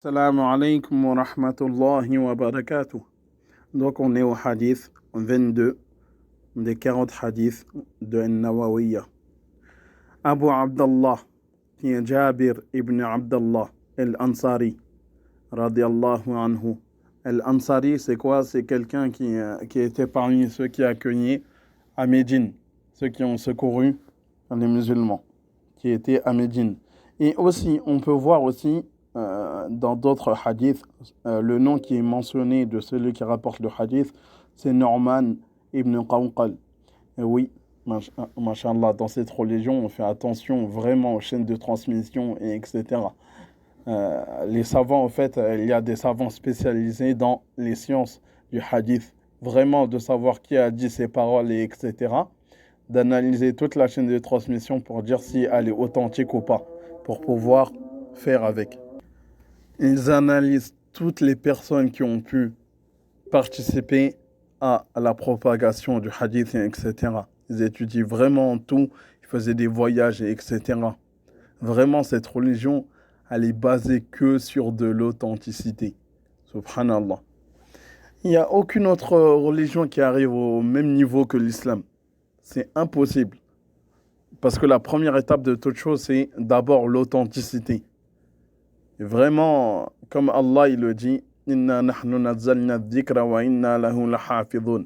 Salam alaikum wa rahmatullahi wa barakatuh. Donc on est au hadith 22 des 40 hadiths de An-Nawawiyya. Abu Abdallah, qui est Jabir ibn Abdallah al-Ansari, radiallahu anhu. Al-Ansari, c'est quoi? C'est quelqu'un qui était parmi ceux qui accueillaient à Médine, ceux qui ont secouru les musulmans, qui étaient à Médine. Et aussi, on peut voir aussi dans d'autres hadiths, le nom qui est mentionné de celui qui rapporte le hadith, c'est Nu'man ibn Qawqal. Et oui, mashallah, dans cette religion, on fait attention vraiment aux chaînes de transmission, et etc. Les savants, en fait, il y a des savants spécialisés dans les sciences du hadith, vraiment de savoir qui a dit ces paroles, et etc. D'analyser toute la chaîne de transmission pour dire si elle est authentique ou pas, pour pouvoir faire avec. Ils analysent toutes les personnes qui ont pu participer à la propagation du hadith, etc. Ils étudient vraiment tout, ils faisaient des voyages, etc. Vraiment, cette religion, elle est basée que sur de l'authenticité. Subhanallah. Il n'y a aucune autre religion qui arrive au même niveau que l'islam. C'est impossible. Parce que la première étape de toute chose, c'est d'abord l'authenticité. Et vraiment, comme Allah il le dit, Inna nahnu nazzalna dhikra wa inna lahu lahafidhun.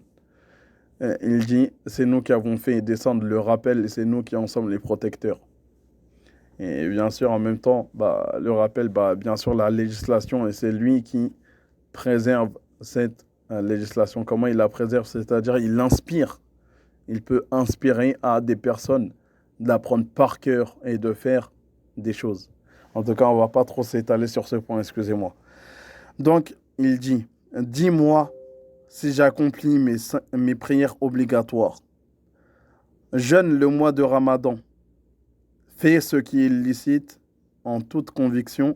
Il dit, c'est nous qui avons fait descendre le rappel et c'est nous qui en sommes les protecteurs. Et bien sûr, en même temps, le rappel, bien sûr, la législation, et c'est lui qui préserve cette législation. Comment il la préserve? C'est-à-dire, il l'inspire. Il peut inspirer à des personnes d'apprendre par cœur et de faire des choses. En tout cas, on ne va pas trop s'étaler sur ce point, excusez-moi. Donc, il dit, dis-moi si j'accomplis mes prières obligatoires. Jeûne le mois de Ramadan. Fais ce qui est licite en toute conviction.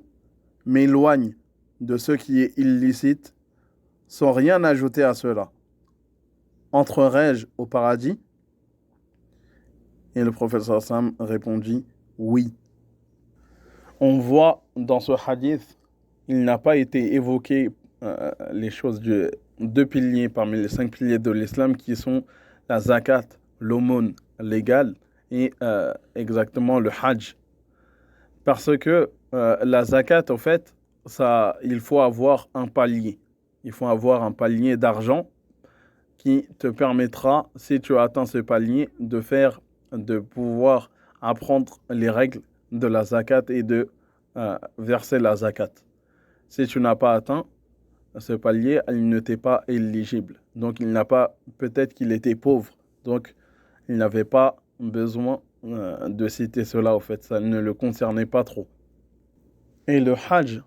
M'éloigne de ce qui est illicite sans rien ajouter à cela. Entrerai-je au paradis? Et le prophète Sassam répondit, oui. On voit dans ce hadith, il n'a pas été évoqué les choses de deux piliers parmi les 5 piliers de l'islam qui sont la zakat, l'aumône légale et exactement le hajj. Parce que la zakat, en fait, il faut avoir un palier. Il faut avoir un palier d'argent qui te permettra, si tu atteins ce palier, de pouvoir apprendre les règles de la zakat et de verser la zakat. Si tu n'as pas atteint ce palier, il ne t'est pas éligible. Donc peut-être qu'il était pauvre, donc il n'avait pas besoin de citer cela, en fait, ça ne le concernait pas trop. Et le hajj,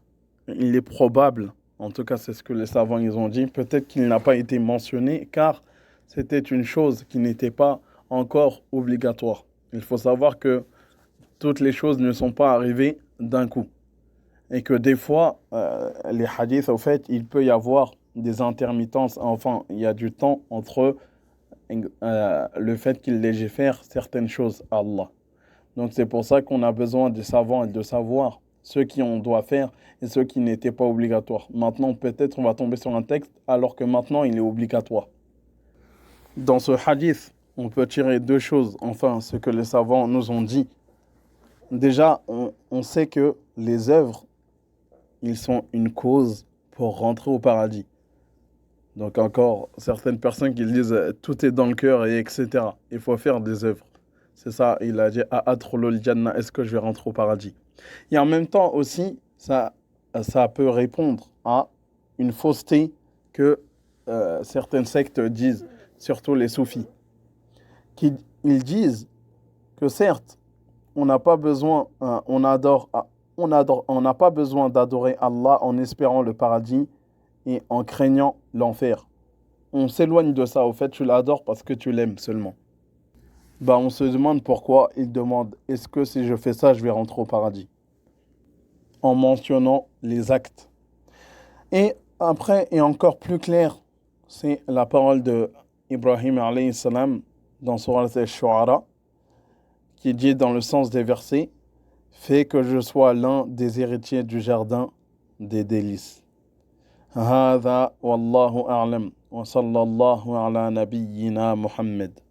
il est probable, en tout cas c'est ce que les savants ils ont dit, peut-être qu'il n'a pas été mentionné car c'était une chose qui n'était pas encore obligatoire. Il faut savoir que toutes les choses ne sont pas arrivées d'un coup. Et que des fois, les hadiths, au fait, il peut y avoir des intermittences. Enfin, il y a du temps entre le fait qu'il légifère certaines choses à Allah. Donc c'est pour ça qu'on a besoin des savants et de savoir ce qu'on doit faire et ce qui n'était pas obligatoire. Maintenant, peut-être on va tomber sur un texte alors que maintenant il est obligatoire. Dans ce hadith, on peut tirer 2 choses. Enfin, ce que les savants nous ont dit. Déjà, on sait que les œuvres, ils sont une cause pour rentrer au paradis. Donc encore, certaines personnes qui disent tout est dans le cœur et etc. Il faut faire des œuvres. C'est ça, il a dit Adkhulul Jannah, est-ce que je vais rentrer au paradis? Et en même temps aussi, ça peut répondre à une fausseté que certaines sectes disent, surtout les soufis. Ils disent que certes, on n'a pas besoin, on n'a pas besoin d'adorer Allah en espérant le paradis et en craignant l'enfer. On s'éloigne de ça, au fait, tu l'adores parce que tu l'aimes seulement. On se demande pourquoi. Ils demandent, est-ce que si je fais ça, je vais rentrer au paradis? En mentionnant les actes. Et après, et encore plus clair, c'est la parole de Ibrahim alayhi salam dans Surat al-Shu'ara, qui dit dans le sens des versets, fais que je sois l'un des héritiers du jardin des délices. هذا والله أعلم وصلى الله على نبينا محمد.